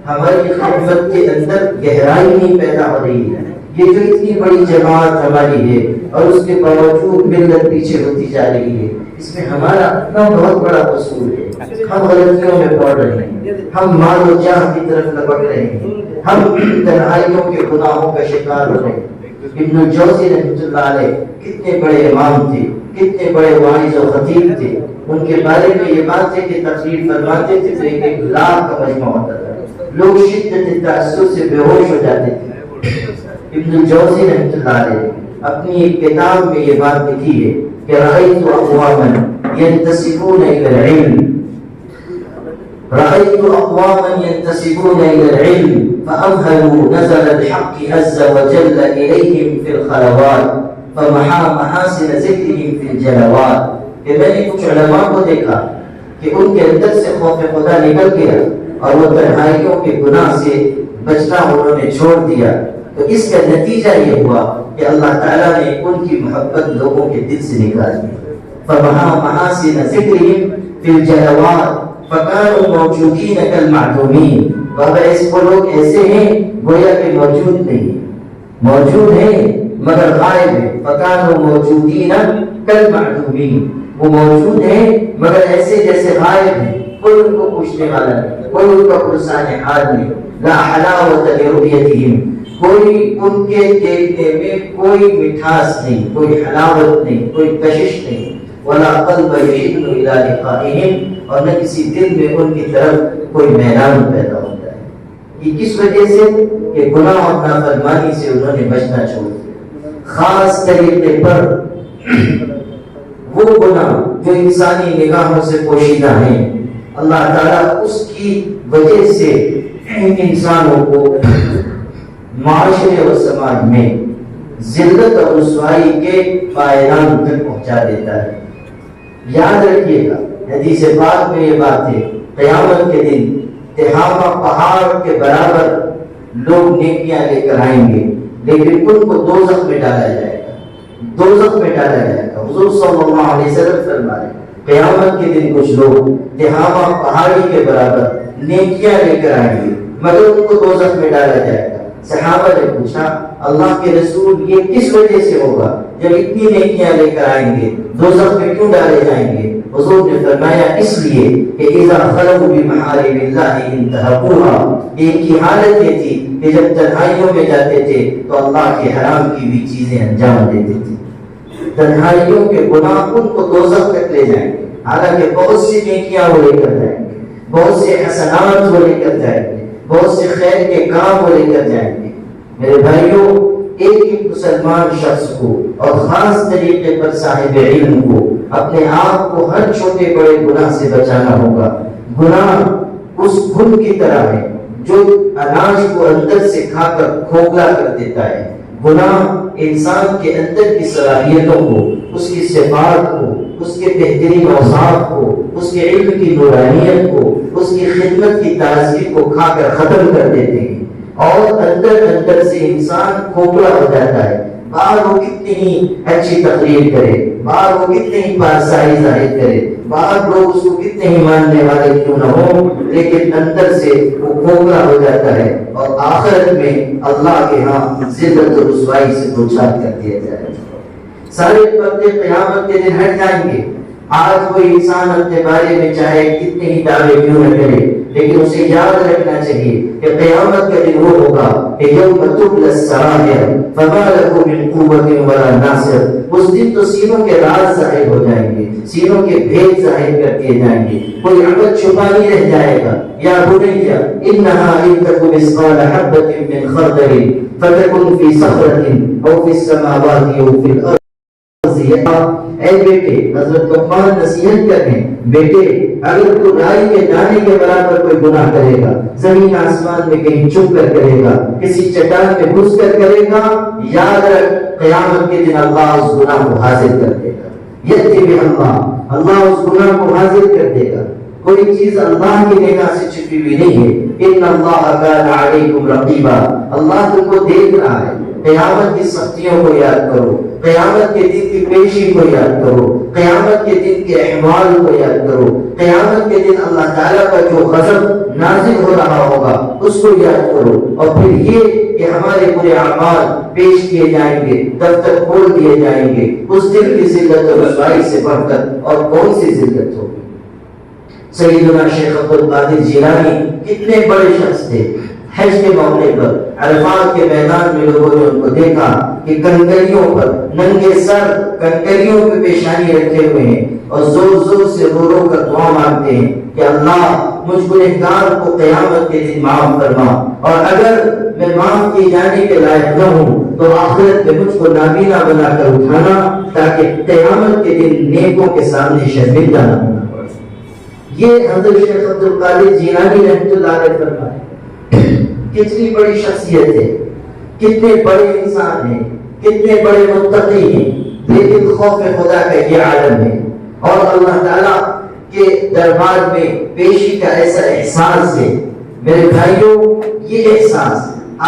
ہماری خدمت کے اندر گہرائی نہیں پیدا ہو رہی ہے, یہ جو اتنی بڑی جماعت ہماری ہے اور اس کے باوجود ملت پیچھے ہوتی جا رہی ہے, اس میں ہمارا اپنا بہت بڑا قصور ہے. ہم غلطیوں میں پڑ رہے ہیں, ہم مال و جاہ کی طرف لپک رہے ہیں, ہم تنہائیوں کے گناہوں کا شکار ہو رہے ہیں. ابن الجوزی رحمۃ اللہ علیہ کتنے بڑے امام تھے, کتنے بڑے واعظ و خطیب تھے. ان کے بارے میں یہ بات ہے کہ تقریر فرماتے تھے تو ایک لاکھ کا مجمع ہوتا تھا, لوگ شدت تأثر سے بے ہوش ہو جاتے تھے. ابن الجوزی رحمۃ اللہ علیہ اپنی ایک کتاب میں یہ بات لکھی ہے کہ رأيت أقواما ينتسبون إلى العلم رأيت أقواما ينتسبون إلى العلم فأمهلوا نزل الحق عز وجل إليهم في الخلوات فمحا محاسن ذكرهم في الجلوات. کہ میں نے کچھ علماء کو دیکھا کہ ان کے اندر سے خوف خدا نکل گیا اور وہ تنہائیوں کے گناہ سے بچنا انہوں نے چھوڑ دیا. تو اس کا نتیجہ یہ ہوا کہ اللہ تعالیٰ نے ان کی محبت لوگوں کے دل سے نکال دی. فمحا محاسن ذکرهم في الجلوات فکانوا موجودین کالمعدومین. وہ لوگ ایسے ہیں گویا کہ موجود نہیں، موجود ہیں مگر غائب ہیں. فکانوا موجودین کالمعدومین، وہ موجود ہیں مگر ایسے جیسے غائب ہیں. کوئی ان کو پوچھنے والا نہیں، کوئی ان کا پرسان حال نہیں. لا حلاوت لرؤیتہم، کوئی ان کے دیکھنے میں کوئی مٹھاس نہیں، کوئی حلاوت نہیں، کوئی کشش نہیں. ولا قلب يحن الى لقائهم، اور نہ کسی دل میں ان کی طرف کوئی میلان پیدا ہوتا ہے. یہ کس وجہ سے کہ گناہ اور نافرمانی سے انہوں نے بچنا چھوڑ دیا. خاص طریقے پر وہ گناہ جو انسانی نگاہوں سے پوشیدہ ہیں، اللہ تعالیٰ اس کی وجہ سے انسانوں کو معاشرے اور سماج میں ذلت اور رسوائی کے پائران تک پہنچا دیتا ہے. یاد رکھیے گا حدیث پاک میں یہ بات ہے، قیامت کے دن تہامہ پہاڑ کے برابر لوگ نیکیاں لے کر آئیں گے، لیکن ان کو دوزخ میں ڈالا جائے گا، دوزخ میں ڈالا جائے گا. حضور صلی اللہ علیہ وسلم فرمائے قیامت کے دن کچھ لوگ تہامہ پہاڑی کے برابر نیکیاں لے کر آئیں گے مگر ان کو دوزخ میں ڈالا جائے گا. صحابہ نے پوچھا اللہ کے رسول یہ کس وجہ سے ہوگا، جب اتنی نیکیاں لے کر آئیں گے دوزخ میں کیوں ڈالے جائیں گے؟ حضور نے فرمایا اس لیے کہ اذا خلوا بمحارم اللہ انتهكوها، ان کی حالت یہ تھی کہ جب تنہائیوں میں جاتے تھے تو اللہ کے حرام کی بھی چیزیں انجام دیتے تھے. تنہائیوں کے گناہ ان کو دوزخ تک لے جائیں گے، حالانکہ بہت سی نیکیاں وہ لے کر جائیں گے، بہت سے حسنات وہ لے کر جائیں گے، بہت سے خیر کے کام وہ لے کر جائیں گے. میرے بھائیوں، ایک ایک مسلمان شخص کو اور خاص طریقے پر صاحب علم کو اپنے آپ کو ہر چھوٹے بڑے گناہ سے بچانا ہوگا. گناہ اس گھن کی طرح ہے جو اناج کو اندر سے کھا کر کھوکھلا کر دیتا ہے. گناہ انسان کے اندر کی صلاحیتوں کو، اس کی صفات کو، اس کے بہترین اوصاف کو، اس کے علم کی نورانیت کو، اس کی خدمت کی تازگی کو کھا کر ختم کر دیتے ہیں اور اندر سے انسان کھوکھلا ہو جاتا ہے. باہر وہ کتنی ہی اچھی تقریر کرے، باہر وہ کتنی ہی پارسائی ظاہر کرے، باہر لوگ اس کو کتنے ہی ماننے والے کیوں نہ ہوں، لیکن اندر سے وہ کھوکھلا ہو جاتا ہے اور آخرت میں اللہ کے ہاں ذلت و رسوائی سے دوچار کر دیا جائے گا. سارے پردے قیامت کے دن ہٹ جائیں گے. آج کوئی انسان اپنے بارے میں چاہے کتنے ہی دعوے کیوں نہ کرے، لیکن اسے یاد رکھنا چاہیے کہ قیامت کا دن وہ ہوگا کہ یوم تبلی السرائر فما لہ من قوت ولا ناصر. اس دن تو سینوں کے راز ظاہر ہو جائیں گے، سینوں کے بھید ظاہر کر دیے جائیں گے، کوئی عمل چھپا نہیں رہ جائے گا. یا بنی انہا ان تک مثقال حبۃ من خردل فتکن فی صخرۃ او فی السماوات او فی الارض. اے بیٹے، حضرت لقمان نصیحت کر رہے ہیں، بیٹے اگر تو رائی کے دانے کے برابر کوئی گناہ کرے گا، زمین آسمان میں کہیں چھپ کر کرے گا، کسی چٹان میں گھس کر کرے گا، یاد رکھ قیامت کے دن اللہ اس گناہ کو حاضر کر دے گا. یأتی بہ اللہ اس گناہ کو حاضر کر دے گا. کوئی چیز اللہ کی نگاہ سے چھپی ہوئی نہیں ہے. ان اللہ کان علیکم رقیبا، اللہ تم کو دیکھ رہا ہے. قیامت کی سختیوں کو یاد کرو، قیامت کے دن کی پیشی کو یاد کرو، قیامت کے دن کے احوال کو یاد کرو، قیامت کے دن اللہ تعالیٰ کا جو غضب نازل ہو رہا ہوگا اس کو یاد کرو. اور پھر یہ کہ ہمارے برے اعمال پیش کیے جائیں گے، دفتر کھول دیے جائیں گے. اس دن کی ذلت و رسوائی سے بڑھ کر اور کون سی ذلت ہوگی؟ سیدنا شیخ عبد القادر جیلانی کتنے بڑے شخص تھے. حج کے موقع پر عرفات کے میدان میں لوگوں نے ان کو دیکھا کہ کنکریوں پر ننگے سر کنکریوں پہ پیشانی رکھے ہوئے ہیں اور زور زور سے رو رو کر دعا مانگتے ہیں کہ اللہ مجھ گنہگار کو قیامت کے دن معاف فرما، اور اگر میں معاف کیے جانے کے لائق نہ ہوں تو آخرت میں مجھ کو نابینا بنا کر اٹھانا، تاکہ قیامت کے دن نیکوں کے سامنے شرمندہ نہ ہونا پڑے۔ یہ حضرت شیخ عبد القادر جیلانی رحمۃ اللہ علیہ فرمائے۔ کتنی بڑی شخصیت ہے، کتنے بڑے انسان ہیں، کتنے بڑے متقی ہیں، لیکن خوف خدا کا یہ عالم ہے، اور اللہ تعالیٰ کے دربار میں پیشی کا ایسا احساس ہے۔ میرے بھائیوں، یہ احساس،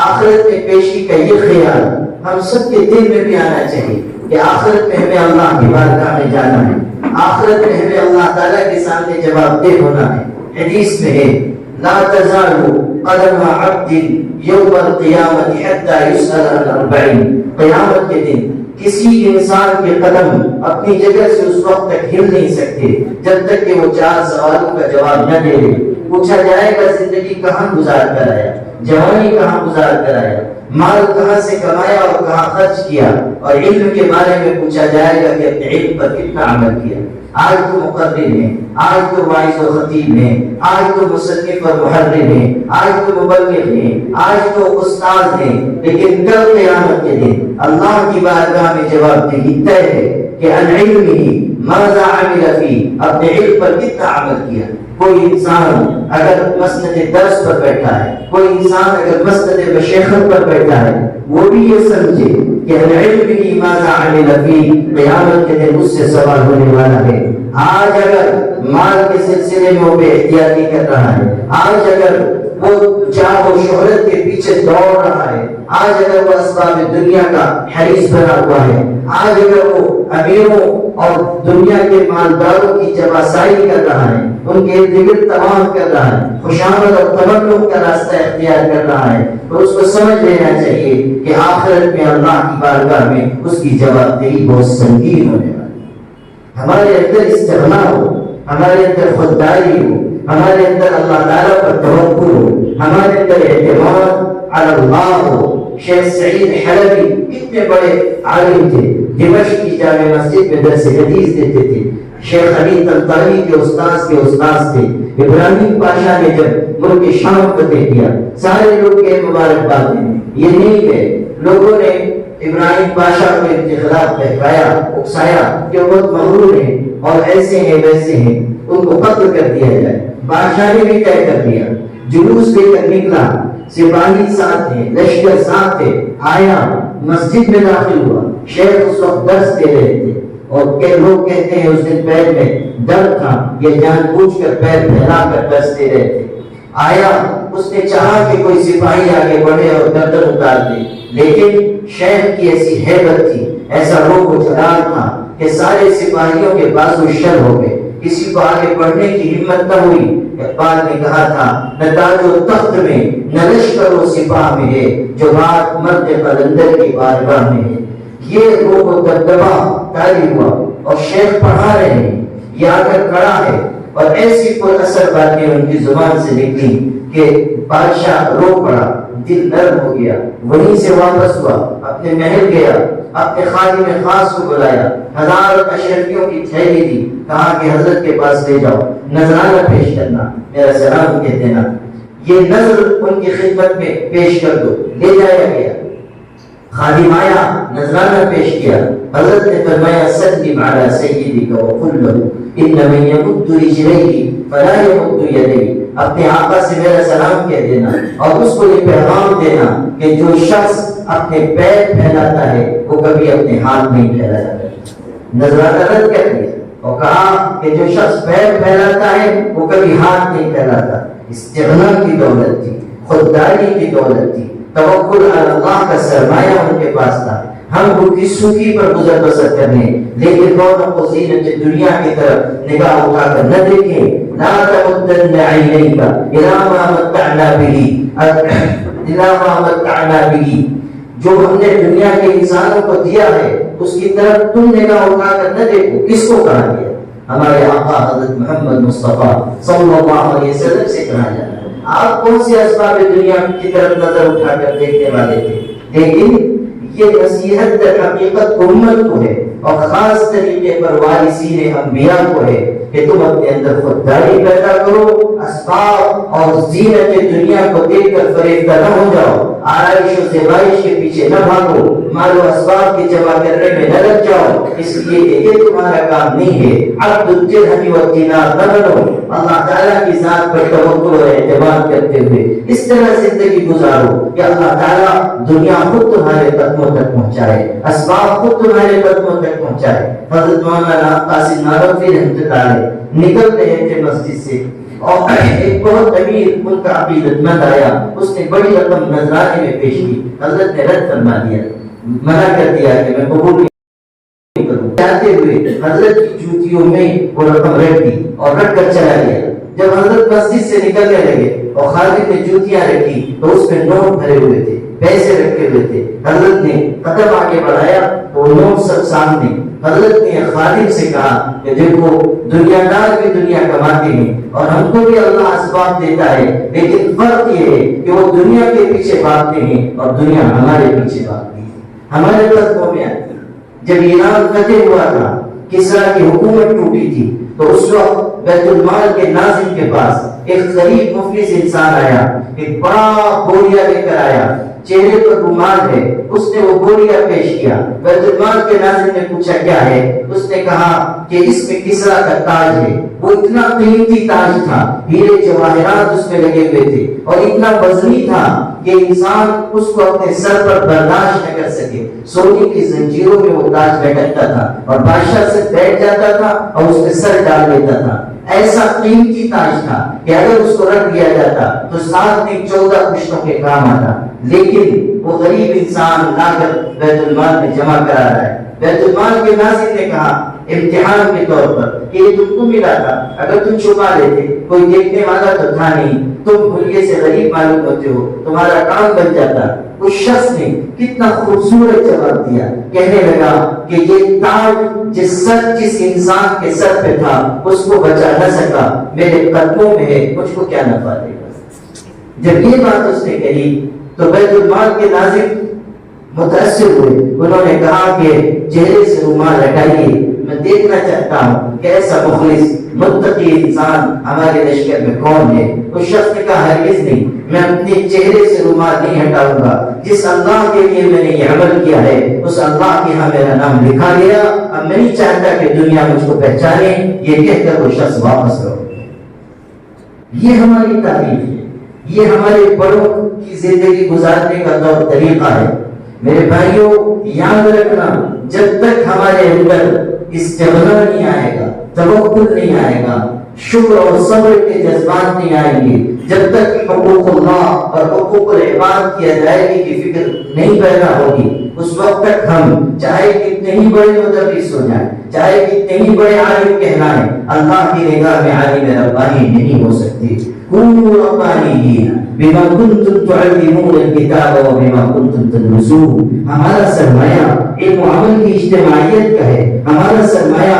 آخرت میں پیشی کا یہ خیال ہم سب کے دل میں بھی آنا چاہیے کہ آخرت میں ہمیں اللہ کی بارگاہ میں جانا ہے، آخرت میں ہمیں اللہ تعالیٰ کے سامنے جواب دہ ہونا ہے۔ حدیث میں ہے لا تزال قدم عبد یوم القیامت حتی یسأل عن 40، قیامت کے دن کسی انسان کے قدم اپنی جگہ سے اس وقت تک ہل نہیں سکتے جب تک کہ وہ 4 سوالوں کا جواب نہ دے دے۔ پوچھا جائے گا زندگی کہاں گزار کر آیا، جوانی کہاں گزار کر آیا، مال کہاں سے کمایا اور کہاں خرچ کیا، اور علم کے بارے میں پوچھا جائے گا کہ اپنے علم پر کتنا عمل کیا۔ آج تو مقرر ہیں، آج تو واعظ و خطیب ہیں، آج تو مصنف اور محرر ہیں، آج تو مبلغ ہیں، آج تو استاد ہیں، لیکن کل قیامت کے دن اللہ کی بارگاہ میں جواب دہی طے ہے کہ عن علمہ ماذا عمل فی، اپنے علم پر کتنا عمل کیا۔ کوئی انسان اگر مسند درس پر بیٹھا ہے، کوئی انسان اگر مسند مشیخت پر بیٹھا ہے، وہ بھی یہ سمجھے کہ عن علمہ ماذا عمل فی، قیامت کے دن اس سے سوال ہونے والا ہے۔ آج اگر مال کے سلسلے میں وہ بے احتیاطی کر رہا ہے، آج اگر وہ جاہ و شہرت کے پیچھے دوڑ رہا ہے، آج اگر وہ اسباب دنیا کا حریص بنا ہوا ہے، آج اگر وہ امیروں اور دنیا کے مالداروں کی جواسائی کر رہا ہے، ان کے ارد گرد تمام کر رہا ہے، خوشامد اور تمکن کا راستہ اختیار کر رہا ہے، تو اس کو سمجھ لینا چاہیے کہ آخرت میں اللہ کی بارگاہ میں اس کی جواب دہی بہت سنگین ہونے والی۔ ہمارے اندر استغنا ہو، ہمارے اندر خودداری ہو، ہمارے اندر اللہ تعالیٰ پر توکل ہو، ہمارے اندر اعتماد علی اللہ ہو۔ شیخ سعید حلبی کتنے بڑے عالم تھے، دمشق کی جامع مسجد میں درس حدیث دیتے تھے، شیخ علی طنطاوی کے استاذ تھے۔ ابراہیم پاشا نے جب ملک شام فتح کیا، سارے لوگ کے مبارکباد دیں، یہ نہیں کہ لوگوں نے ابراہیم پاشا کو انتخاب بہکایا، اکسایا کہ وہ بہت مغرور ہیں اور ایسے ہیں ویسے ہیں، ان کو قتل کر دیا جائے۔ بادشاہ نے بھی طے کر دیا، جلوس لے کر نکلا، سپاہی ساتھ تھے، لشکر ساتھ تھے، آیا مسجد میں داخل ہوا، شیخ اس وقت درس دے رہے تھے، اور کہ لوگ کہتے ہیں اس دن پیر میں درد تھا، یہ جان بوجھ کر پیر پھیلا کر درس دے رہے تھے۔ آیا، اس نے چاہا کہ کوئی سپاہی آگے بڑھے اور گردن اتار دے، لیکن شیخ کی ایسی ہیبت تھی، ایسا روح و جلال تھا کہ سارے سپاہیوں کے بازو شل ہو گئے، کسی کو آگے بڑھنے کی ہمت نہ ہوئی۔ اقبال نے کہا تھا نہ تاج و تخت میں نہ لشکر و سپاہ میں ہے، جو بات مرد قلندر کی بارگاہ میں ہے۔ یہ روح و دبدبہ طاری ہوا اور شیخ پڑھا رہے ہیں، یہ آ کر کھڑا ہے، اور ایسی پر اثر باتیں ان کی زبان سے نکلی کہ بادشاہ رو پڑا، دل نرم ہو گیا، وہیں سے واپس ہوا، اپنے محل گیا، اپنے خادم خاص کو بلایا، 1000 اشرفیوں کی تھیلی دی، کہا کہ حضرت کے پاس لے جاؤ، نذرانہ پیش کرنا، میرا سلام کہہ دینا، یہ نذر ان کی خدمت میں پیش کر دو۔ لے جایا گیا، خادم آیا، نذرانہ پیش کیا، حضرت نے فرمایا سلم علی سیدک وقل له ان من یمد رجلیہ فلا یمد یدیہ، اپنے آقا سے میرا سلام کہہ دینا اور اس کو یہ پیغام دینا کہ جو شخص اپنے پیر پھیلاتا ہے وہ کبھی اپنے ہاتھ نہیں پھیلایا کرتا۔ نذرانہ رد کر دیا اور کہا کہ جو شخص پیر پھیلاتا ہے وہ کبھی ہاتھ نہیں پھیلاتا۔ استغنا کی دولت تھی، خودداری کی دولت تھی، توکل علی اللہ کا سرمایہ ان کے پاس تھا۔ ہم بھوکی سوکھی پر گزر بسر کرنے، لیکن رونق و زینت دنیا کی طرف نگاہ اٹھا کر نہ دیکھیں۔ لا تمدن عینیک الی ما متعنا به، جو ہم نے دنیا کے انسانوں کو دیا ہے اس کی طرف تم نگاہ اٹھا کر نہ دیکھو۔ کس کو کہا گیا؟ ہمارے آقا حضرت محمد مصطفیٰ صلی اللہ علیہ وسلم سے کہا جاتا ہے۔ آپ کون سے اسباب دنیا کی طرف نظر اٹھا کر دیکھنے والے تھے؟ لیکن یہ نصیحت در حقیقت امت کو ہے، اور خاص طریقے پر وارثین انبیاء کو ہے کہ تم اپنے اندر خودداری پیدا کرو، اسباب اور زینت دنیا کو دیکھ کر فریفتہ نہ ہو جاؤ، آرائش و زیبائش کے پیچھے نہ بھاگو، مال و اسباب کی جمع کرنے میں نہ لگ جاؤ، اس لیے کہ یہ تمہارا کام نہیں ہے۔ عبد الدرہم والدینار نہ بنو، اللہ تعالیٰ کی ذات پر توکل اور اعتماد کرتے ہوئے اس طرح زندگی گزارو کہ اللہ تعالیٰ دنیا خود تمہارے قدموں تک پہنچائے، اسباب خود تمہارے قدموں تک پہنچائے۔ حضرت مولانا قاسم نانوتوی رحمۃ اللہ علیہ نکل رہے تھے مسجد سے، اور ایک بہت امیر ان کا عقیدت مند آیا، اس نے بڑی رقم نذرانے میں پیش کی، حضرت نے رد فرما دیا، منع کر دیا کہ میں قبول نہیں کروں۔ جاتے ہوئے حضرت کی جوتیوں میں وہ رقم رکھ دی اور رکھ کر چلا گیا۔ جب حضرت مسجد سے نکلنے لگے اور خادم نے جوتیاں رکھی تو اس میں نوٹ بھرے ہوئے تھے، پیسے رکھے ہوئے تھے۔ حضرت نے قدم آگے بڑھایا تو وہ نوٹ سب سامنے۔ حضرت نے خادم سے کہا کہ دیکھو، دنیا دار بھی دنیا کماتے ہیں اور ہم کو بھی اللہ اسباب دیتا ہے، لیکن فرق یہ ہے کہ وہ دنیا کے پیچھے بھاگتے ہیں اور دنیا ہمارے پیچھے بھاگتی ہے، ہمارے قدموں میں آتی ہے۔ جب ایران فتح ہوا تھا، کسرا کی حکومت ٹوٹی تھی، تو اس وقت بیت المال کے ناظم کے پاس ایک غریب مفلس انسان آیا، ایک بڑا بوریا لے کر آیا، چہرے پر رومال ہے، اس نے وہ بوریا پیش کیا۔ بیت المال کے ناظم نے پوچھا کیا ہے؟ اس نے کہا کہ اس میں کسرا کا تاج ہے۔ وہ اتنا قیمتی تاج تھا، ہیرے جواہرات اس میں لگے ہوئے تھے اور اتنا وزنی تھا کہ انسان اس کو اپنے سر پر برداشت نہ کر سکے۔ سونے کی زنجیروں میں وہ تاج لٹکتا تھا اور بادشاہ سے بیٹھ جاتا تھا اور اس میں سر ڈال دیتا تھا۔ ایسا قیمتی تاج تھا کہ اگر اس کو رکھ دیا جاتا تو 7 نہیں 14 پشتوں کے کام آتا، لیکن وہ غریب انسان لا کر بیت المال میں جمع کرا رہا ہے۔ بیت المال کے ناظم نے کہا امتحان کے طور پر کہ یہ تم کو ملا تھا، اگر تم چھپا لیتے کوئی دیکھنے والا تو تھا نہیں، تم بھولے سے غریب معلوم ہوتے ہو، تمہارا کام بن جاتا۔ اس شخص نے کتنا خوبصورت جواب دیا، کہنے لگا کہ یہ تاج جس انسان کے سر پہ تھا اس کو بچا نہ سکا، میرے قدموں میں ہے، مجھ کو کیا نفع دے گا۔ جب یہ بات اس نے کہی تو بیت المال کے ناظم متاثر ہوئے، انہوں نے کہا کہ چہرے سے رومال ہٹائیے، میں دیکھنا چاہتا ہوں کہ ایسا مخلص متقی انسان ہمارے لشکر میں کون ہے۔ اس شخص نے کہا ہرگز نہیں، میں اپنے چہرے سے رومال نہیں ہٹاؤں گا، جس اللہ کے لیے میں نے یہ عمل کیا ہے اس اللہ کے ہاں میرا نام لکھا گیا، اب میں نہیں چاہتا کہ دنیا مجھ کو پہچانے۔ یہ کہہ کر وہ شخص واپس لوٹ گیا۔ یہ ہماری تعریف ہے، یہ ہمارے بڑوں کی زندگی گزارنے کا طور طریقہ ہے۔ میرے بھائیوں، یاد رکھنا، جب تک ہمارے اندر استغنا نہیں آئے گا، توکل نہیں آئے گا، شکر اور صبر کے جذبات نہیں آئیں گے، جب تک حقوق اللہ اور حقوق العباد کی ادائیگی کی فکر نہیں پیدا ہوگی، اس وقت تک ہم چاہے کتنے ہی بڑے مدرس ہو جائیں، چاہے کتنے ہی بڑے عالم کہلائیں، اللہ کی نگاہ میں عالم ربانی نہیں ہو سکتے۔ كونوا ربانيين بما كنتم تعلمون الكتاب وبما كنتم تدرسون۔ ہمارا سرمایہ علم و عمل کی اجتماعیت کا ہے، ہمارا سرمایہ